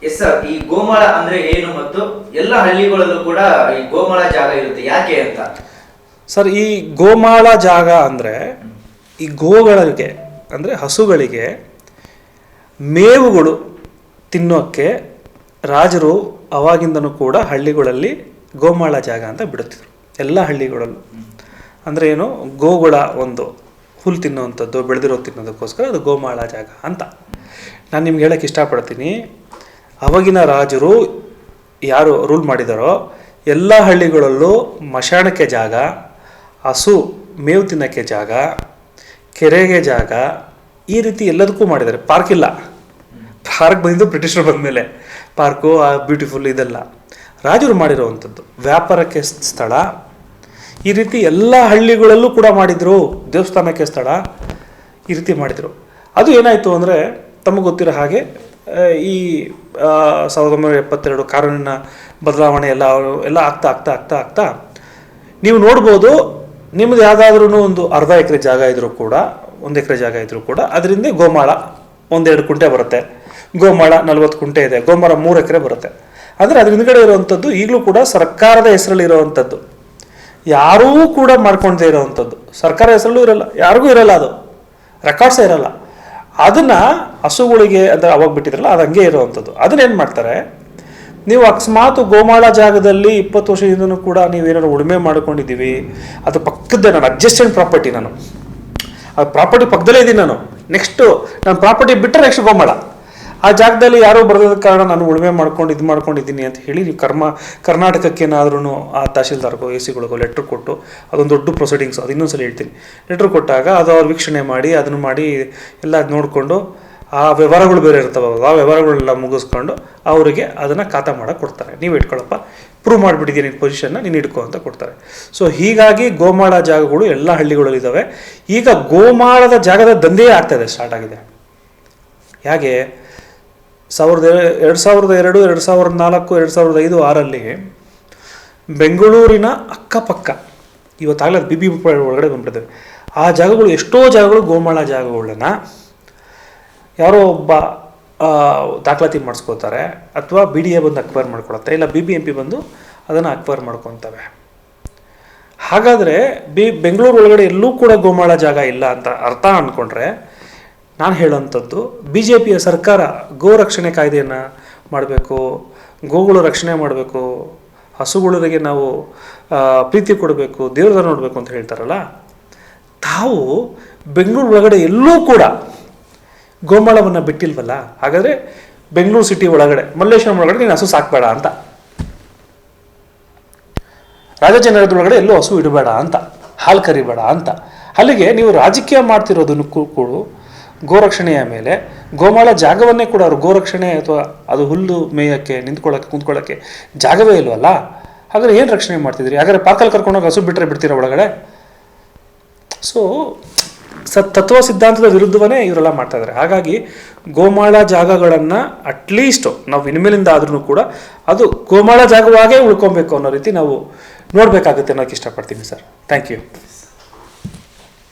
Yes sir, ಈ ಗೋಮಾಳ ಅಂದ್ರೆ ಏನು ಮತ್ತು ಎಲ್ಲ ಹಳ್ಳಿಗಳಲ್ಲೂ ಕೂಡ ಈ ಗೋಮಾಳ ಜಾಗ ಇರುತ್ತೆ ಯಾಕೆ ಅಂತ? ಸರ್, ಈ ಗೋಮಾಳ ಜಾಗ ಅಂದರೆ ಈ ಗೋಗಳಿಗೆ ಅಂದರೆ ಹಸುಗಳಿಗೆ ಮೇವುಗಳು ತಿನ್ನೋಕ್ಕೆ ರಾಜರು ಅವಾಗಿಂದನೂ ಕೂಡ ಹಳ್ಳಿಗಳಲ್ಲಿ ಗೋಮಾಳ ಜಾಗ ಅಂತ ಬಿಡುತ್ತಿದ್ರು ಎಲ್ಲ ಹಳ್ಳಿಗಳಲ್ಲೂ. ಅಂದರೆ ಏನು, ಗೋಗಳ ಒಂದು ಹುಲ್ಲು ತಿನ್ನುವಂಥದ್ದು, ಬೆಳೆದಿರೋ ತಿನ್ನೋದಕ್ಕೋಸ್ಕರ ಅದು ಗೋಮಾಳ ಜಾಗ ಅಂತ. ನಾನು ನಿಮ್ಗೆ ಹೇಳೋಕ್ಕೆ ಇಷ್ಟಪಡ್ತೀನಿ, ಅವಾಗಿನ ರಾಜರು ಯಾರು ರೂಲ್ ಮಾಡಿದಾರೋ ಎಲ್ಲ ಹಳ್ಳಿಗಳಲ್ಲೂ ಮಶಾಣಕ್ಕೆ ಜಾಗ, ಹಸು ಮೇವು ತಿನ್ನೋಕ್ಕೆ ಜಾಗ, ಕೆರೆಗೆ ಜಾಗ, ಈ ರೀತಿ ಎಲ್ಲದಕ್ಕೂ ಮಾಡಿದ್ದಾರೆ. ಪಾರ್ಕ್ ಇಲ್ಲ, ಪಾರ್ಕ್ ಬಂದಿದ್ದು ಬ್ರಿಟಿಷರು ಬಂದಮೇಲೆ ಪಾರ್ಕು ಬ್ಯೂಟಿಫುಲ್ ಇದೆಲ್ಲ ರಾಜರು ಮಾಡಿರೋವಂಥದ್ದು. ವ್ಯಾಪಾರಕ್ಕೆ ಸ್ಥಳ, ಈ ರೀತಿ ಎಲ್ಲ ಹಳ್ಳಿಗಳಲ್ಲೂ ಕೂಡ ಮಾಡಿದರು. ದೇವಸ್ಥಾನಕ್ಕೆ ಸ್ಥಳ, ಈ ರೀತಿ ಮಾಡಿದರು. ಅದು ಏನಾಯಿತು ಅಂದರೆ ತಮಗೆ ಗೊತ್ತಿರೋ ಹಾಗೆ ಈ 1972 ಕಾನೂನಿನ ಬದಲಾವಣೆ ಎಲ್ಲ ಆಗ್ತಾ ನೀವು ನೋಡ್ಬೋದು. ನಿಮ್ಮದು ಯಾವುದಾದ್ರೂ ಒಂದು ಅರ್ಧ ಎಕರೆ ಜಾಗ ಇದ್ದರೂ ಕೂಡ, 1 ಎಕರೆ ಜಾಗ ಇದ್ದರೂ ಕೂಡ ಅದರಿಂದ ಗೋಮಾಳ 1-2 ಕುಂಟೆ ಬರುತ್ತೆ. ಗೋಮಾಳ 40 ಕುಂಟೆ ಇದೆ, ಗೋಮಾಳ 3 ಎಕರೆ ಬರುತ್ತೆ. ಅಂದರೆ ಅದ್ರ ಹಿಂದ್ಗಡೆ ಇರುವಂಥದ್ದು ಈಗಲೂ ಕೂಡ ಸರ್ಕಾರದ ಹೆಸರಲ್ಲಿ ಇರೋವಂಥದ್ದು, ಯಾರೂ ಕೂಡ ಮಾಡ್ಕೊಳ್ದೇ ಇರೋವಂಥದ್ದು. ಸರ್ಕಾರ ಹೆಸರಲ್ಲೂ ಇರಲ್ಲ, ಯಾರಿಗೂ ಇರಲ್ಲ, ಅದು ರೆಕಾರ್ಡ್ಸೇ ಇರಲ್ಲ. ಅದನ್ನು ಹಸುಗಳಿಗೆ ಅಂತ ಅವಾಗ ಬಿಟ್ಟಿದ್ರಲ್ಲ, ಅದು ಹಂಗೆ ಇರೋವಂಥದ್ದು. ಅದನ್ನೇನು ಮಾಡ್ತಾರೆ, ನೀವು ಅಕಸ್ಮಾತ್ ಗೋಮಾಳ ಜಾಗದಲ್ಲಿ 20 ವರ್ಷದಿಂದನೂ ಕೂಡ ನೀವೇನಾದ್ರು ಉಳುಮೆ ಮಾಡ್ಕೊಂಡಿದ್ದೀವಿ, ಅದು ಪಕ್ಕದ್ದೇ, ನಾನು ಅಡ್ಜಸ್ಟೆಡ್ ಪ್ರಾಪರ್ಟಿ, ನಾನು ಆ ಪ್ರಾಪರ್ಟಿ ಪಕ್ಕದಲ್ಲೇ ಇದ್ದೀನಿ, ನಾನು ಪ್ರಾಪರ್ಟಿ ಬಿಟ್ಟರೆ ನೆಕ್ಸ್ಟ್ ಗೋಮಾಳ. ಆ ಜಾಗದಲ್ಲಿ ಯಾರೋ ಬರೋದ ಕಾರಣ ನಾನು ಉಳುಮೆ ಮಾಡ್ಕೊಂಡಿದ್ದೀನಿ ಅಂತ ಹೇಳಿ ನೀವು ಕರ್ನಾಟಕಕ್ಕೆ ಏನಾದ್ರೂ ಆ ತಹಶೀಲ್ದಾರ್ಗೋ ಎ.ಸಿ.ಗಳಿಗೋ ಲೆಟ್ರ್ ಕೊಟ್ಟು, ಅದೊಂದು ದೊಡ್ಡ ಪ್ರೊಸೀಡಿಂಗ್ಸ್, ಅದು ಇನ್ನೊಂದ್ಸಲ ಹೇಳ್ತೀನಿ. ಲೆಟ್ರ್ ಕೊಟ್ಟಾಗ ಅದು ಅವ್ರು ವೀಕ್ಷಣೆ ಮಾಡಿ, ಅದನ್ನು ಮಾಡಿ ಎಲ್ಲ ನೋಡಿಕೊಂಡು, ಆ ವ್ಯವಹಾರಗಳು ಬೇರೆ ಇರ್ತವೆ, ಆ ವ್ಯವಹಾರಗಳೆಲ್ಲ ಮುಗಿಸ್ಕೊಂಡು ಅವರಿಗೆ ಅದನ್ನು ಖಾತಾ ಮಾಡೋಕೆ ಕೊಡ್ತಾರೆ. ನೀವು ಇಟ್ಕೊಳ್ಳಪ್ಪ, ಪ್ರೂವ್ ಮಾಡಿಬಿಟ್ಟಿದ್ದೀನಿ ನಿನ್ನ ಪೊಸಿಷನ್ನ, ನೀನು ಇಟ್ಕೊ ಅಂತ ಕೊಡ್ತಾರೆ. ಸೊ ಹೀಗಾಗಿ ಗೋಮಾಳ ಜಾಗಗಳು ಎಲ್ಲ ಹಳ್ಳಿಗಳಲ್ಲಿದ್ದಾವೆ. ಈಗ ಗೋಮಾಳದ ಜಾಗದ ದಂಧೆಯೇ ಆಗ್ತಾಯಿದೆ, ಸ್ಟಾರ್ಟ್ ಆಗಿದೆ. ಹೇಗೆ 2002, 2004, 2005, 2006 ಬೆಂಗಳೂರಿನ ಅಕ್ಕಪಕ್ಕ, ಇವತ್ತಾಗಲೇ BB ಒಳಗಡೆ ಬಂದ್ಬಿಡ್ತೇವೆ, ಆ ಜಾಗಗಳು, ಎಷ್ಟೋ ಜಾಗಗಳು ಗೋಮಾಳ ಜಾಗಗಳನ್ನ ಯಾರೋ ಒಬ್ಬ ದಾಖಲಾತಿ ಮಾಡಿಸ್ಕೋತಾರೆ, ಅಥವಾ BDA ಬಂದು ಅಕ್ವೈರ್ ಮಾಡ್ಕೊಳುತ್ತೆ, ಇಲ್ಲ BBMP ಬಂದು ಅದನ್ನು ಅಕ್ವೈರ್ ಮಾಡ್ಕೊತವೆ. ಹಾಗಾದರೆ ಬೆಂಗಳೂರು ಒಳಗಡೆ ಎಲ್ಲೂ ಕೂಡ ಗೋಮಾಳ ಜಾಗ ಇಲ್ಲ ಅಂತ ಅರ್ಥ ಅಂದ್ಕೊಂಡ್ರೆ, ನಾನು ಹೇಳೋಂಥದ್ದು BJPಯ ಸರ್ಕಾರ ಗೋ ರಕ್ಷಣೆ ಕಾಯ್ದೆಯನ್ನು ಮಾಡಬೇಕು, ಗೋಗಳು ರಕ್ಷಣೆ ಮಾಡಬೇಕು, ಹಸುಗಳಿಗೆ ನಾವು ಪ್ರೀತಿ ಕೊಡಬೇಕು, ದೇವ್ರ ನೋಡಬೇಕು ಅಂತ ಹೇಳ್ತಾರಲ್ಲ, ತಾವು ಬೆಂಗಳೂರು ಒಳಗಡೆ ಎಲ್ಲೂ ಕೂಡ ಗೋಮಾಳವನ್ನು ಬಿಟ್ಟಿಲ್ವಲ್ಲ. ಹಾಗಾದರೆ ಬೆಂಗಳೂರು ಸಿಟಿ ಒಳಗಡೆ, ಮಲ್ಲೇಶ್ವರಂ ಒಳಗಡೆ ನೀನು ಹಸು ಸಾಕಬೇಡ ಅಂತ, ರಾಜಾಜಿನಗರದೊಳಗಡೆ ಎಲ್ಲೂ ಹಸು ಇಡಬೇಡ ಅಂತ, ಹಾಲು ಕರಿಬೇಡ ಅಂತ. ಅಲ್ಲಿಗೆ ನೀವು ರಾಜಕೀಯ ಮಾಡ್ತಿರೋದನ್ನು ಕೂಡ ಗೋರಕ್ಷಣೆಯ ಮೇಲೆ, ಗೋಮಾಳ ಜಾಗವನ್ನೇ ಕೂಡ ಅವರು ಗೋರಕ್ಷಣೆ ಅಥವಾ ಅದು ಹುಲ್ಲು ಮೇಯಕ್ಕೆ ಕುಂತ್ಕೊಳ್ಳೋಕ್ಕೆ ಜಾಗವೇ ಇಲ್ವಲ್ಲ. ಹಾಗಾದ್ರೆ ಏನು ರಕ್ಷಣೆ ಮಾಡ್ತಿದ್ರಿ? ಹಾಗಾದ್ರೆ ಪಾರ್ಕಲ್ಲಿ ಕರ್ಕೊಂಡೋಗಿ ಹಸು ಬಿಡ್ತೀರಾ ಒಳಗಡೆ? ಸೊ ತತ್ವ ಸಿದ್ಧಾಂತದ ವಿರುದ್ಧವೇ ಇವರೆಲ್ಲ ಮಾಡ್ತಾ ಇದ್ದಾರೆ. ಹಾಗಾಗಿ ಗೋಮಾಳ ಜಾಗಗಳನ್ನು ಅಟ್ಲೀಸ್ಟ್ ನಾವು ಇನ್ಮೇಲಿಂದ ಆದ್ರೂ ಕೂಡ ಅದು ಗೋಮಾಳ ಜಾಗವಾಗೇ ಉಳ್ಕೊಬೇಕು ಅನ್ನೋ ರೀತಿ ನಾವು ನೋಡಬೇಕಾಗುತ್ತೆ ಅನ್ನೋಕ್ಕೆ ಇಷ್ಟಪಡ್ತೀನಿ ಸರ್. Thank you.